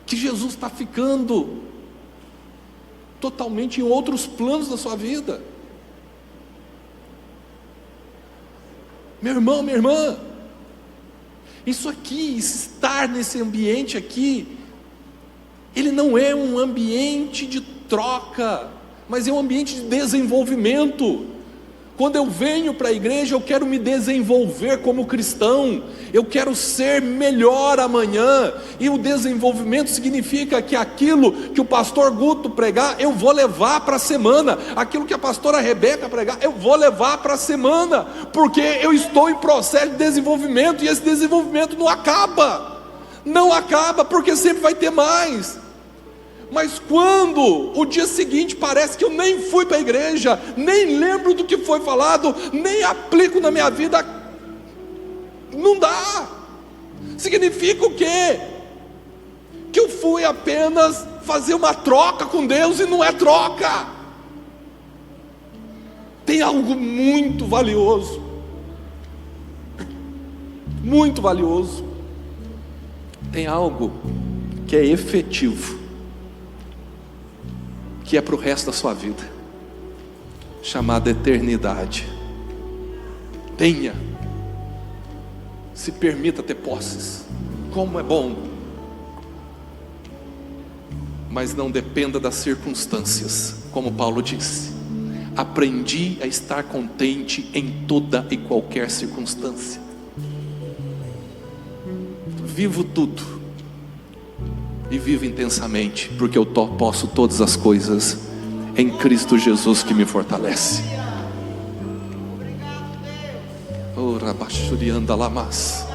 S1: Que Jesus está ficando totalmente em outros planos da sua vida? Meu irmão, minha irmã, isso aqui, estar nesse ambiente aqui, ele não é um ambiente de troca, mas é um ambiente de desenvolvimento. Quando eu venho para a igreja, eu quero me desenvolver como cristão, eu quero ser melhor amanhã, e o desenvolvimento significa que aquilo que o pastor Guto pregar, eu vou levar para a semana, aquilo que a pastora Rebeca pregar, eu vou levar para a semana, porque eu estou em processo de desenvolvimento, e esse desenvolvimento não acaba, porque sempre vai ter mais. Mas quando o dia seguinte parece que eu nem fui para a igreja, nem lembro do que foi falado, nem aplico na minha vida, não dá. Significa o quê? Que eu fui apenas fazer uma troca com Deus, e não é troca. Tem algo muito valioso, tem algo que é efetivo, que é para o resto da sua vida, chamada eternidade. Se permita ter posses, como é bom, mas não dependa das circunstâncias, como Paulo disse: aprendi a estar contente em toda e qualquer circunstância. Vivo tudo, e vivo intensamente, porque eu posso todas as coisas em Cristo Jesus que me fortalece. Ora bachurianda lamas,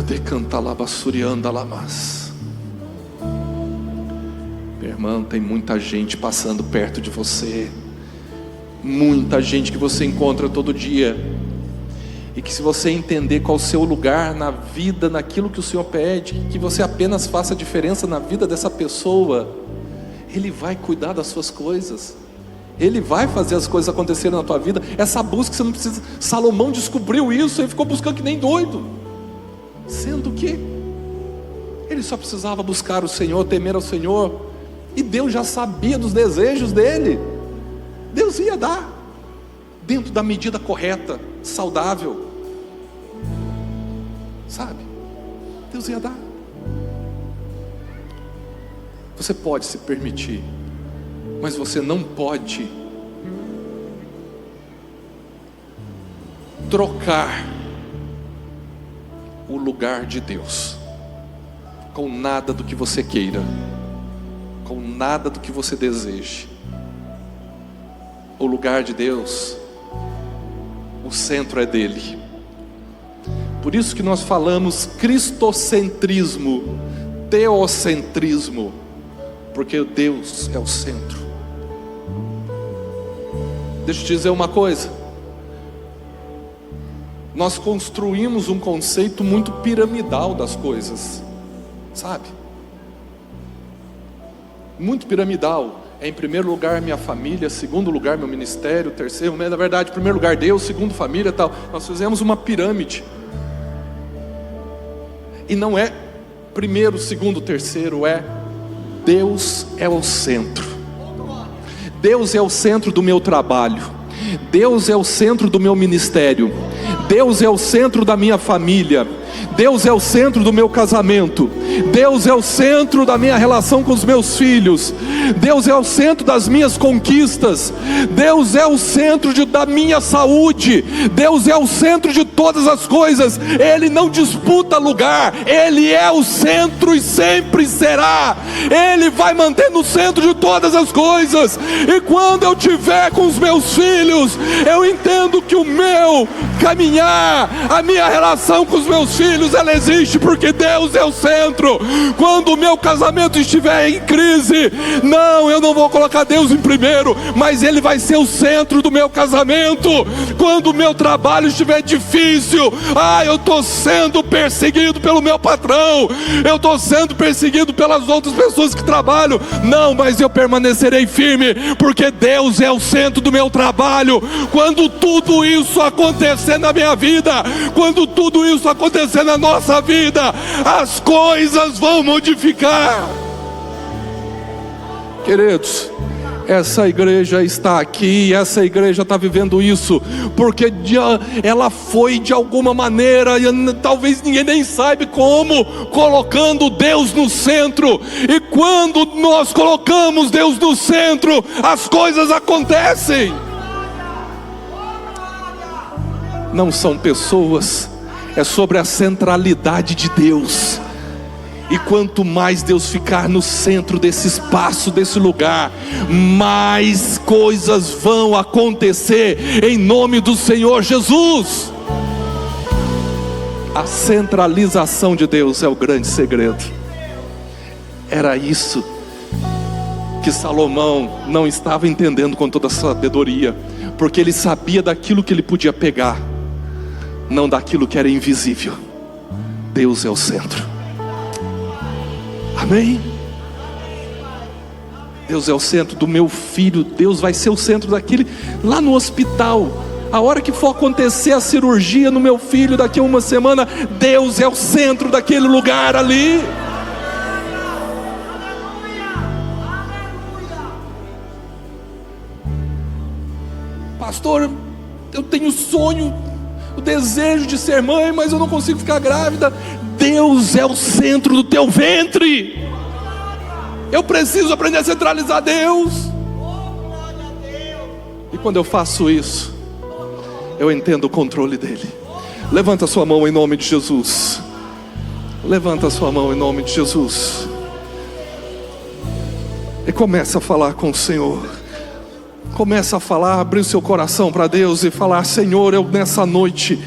S1: decanta labassurianda lamas. Meu irmão, tem muita gente passando perto de você, muita gente que você encontra todo dia, e que se você entender qual o seu lugar na vida, naquilo que o Senhor pede, que você apenas faça diferença na vida dessa pessoa, Ele vai cuidar das suas coisas, Ele vai fazer as coisas acontecerem na tua vida. Essa busca, você não precisa. Salomão descobriu isso, ele ficou buscando que nem doido, sendo que ele só precisava buscar o Senhor, temer ao Senhor, e Deus já sabia dos desejos dele. Deus ia dar, dentro da medida correta, saudável, sabe? Deus ia dar. Você pode se permitir, mas você não pode trocar o lugar de Deus com nada do que você queira, com nada do que você deseje. O lugar de Deus, o centro é dele. Por isso que nós falamos cristocentrismo, teocentrismo, porque Deus é o centro. Deixa eu te dizer uma coisa: nós construímos um conceito muito piramidal das coisas, sabe? Muito piramidal. É em primeiro lugar minha família, segundo lugar meu ministério, terceiro, na verdade, primeiro lugar Deus, segundo família, tal. Nós fizemos uma pirâmide, e não é primeiro, segundo, terceiro, é Deus é o centro. Deus é o centro do meu trabalho, Deus é o centro do meu ministério, Deus é o centro da minha família, Deus é o centro do meu casamento, Deus é o centro da minha relação com os meus filhos, Deus é o centro das minhas conquistas, Deus é o centro da minha saúde, Deus é o centro de todas as coisas. Ele não disputa lugar, Ele é o centro e sempre será. Ele vai manter no centro de todas as coisas. E quando eu estiver com os meus filhos, eu entendo que o meu caminhar, a minha relação com os meus filhos, ela existe porque Deus é o centro. Quando o meu casamento estiver em crise, não, eu não vou colocar Deus em primeiro, mas Ele vai ser o centro do meu casamento. Quando o meu trabalho estiver difícil, eu estou sendo perseguido pelo meu patrão, eu estou sendo perseguido pelas outras pessoas que trabalham, não, mas eu permanecerei firme, porque Deus é o centro do meu trabalho. Quando tudo isso acontecer na minha vida, quando tudo isso acontecer na nossa vida, as coisas vão modificar. Queridos, essa igreja está aqui, essa igreja está vivendo isso, porque ela foi de alguma maneira, talvez ninguém nem saiba como, colocando Deus no centro. E quando nós colocamos Deus no centro, as coisas acontecem. não são pessoas, é sobre a centralidade de Deus. E quanto mais Deus ficar no centro desse espaço, desse lugar, mais coisas vão acontecer em nome do Senhor Jesus. A centralização de Deus é o grande segredo. Era isso que Salomão não estava entendendo com toda a sabedoria, porque ele sabia daquilo que ele podia pegar, não daquilo que era invisível. Deus é o centro. Amém? Deus é o centro do meu filho. Deus vai ser o centro daquele lá no hospital. A hora que for acontecer a cirurgia no meu filho daqui a uma semana, Deus é o centro daquele lugar ali. Pastor, eu tenho sonho, o desejo de ser mãe, mas eu não consigo ficar grávida. Deus é o centro do teu ventre. Eu preciso aprender a centralizar Deus. E quando eu faço isso, eu entendo o controle dele. Levanta sua mão em nome de Jesus. Levanta sua mão em nome de Jesus. E começa a falar com o Senhor. Começa a falar, abrir o seu coração para Deus e falar: Senhor, eu nessa noite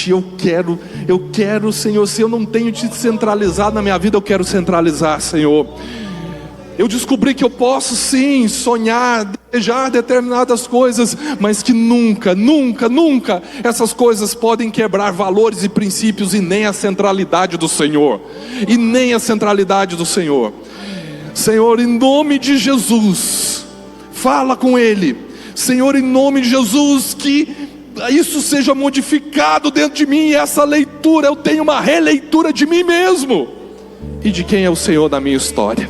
S1: eu quero, Senhor, se eu não tenho te centralizado na minha vida, eu quero centralizar, Senhor. Eu descobri que eu posso sim sonhar, desejar determinadas coisas, mas que nunca essas coisas podem quebrar valores e princípios, e nem a centralidade do Senhor. Senhor, em nome de Jesus, fala com Ele. Senhor, em nome de Jesus, que isso seja modificado dentro de mim. E essa leitura, eu tenho uma releitura de mim mesmo e de quem é o Senhor na minha história.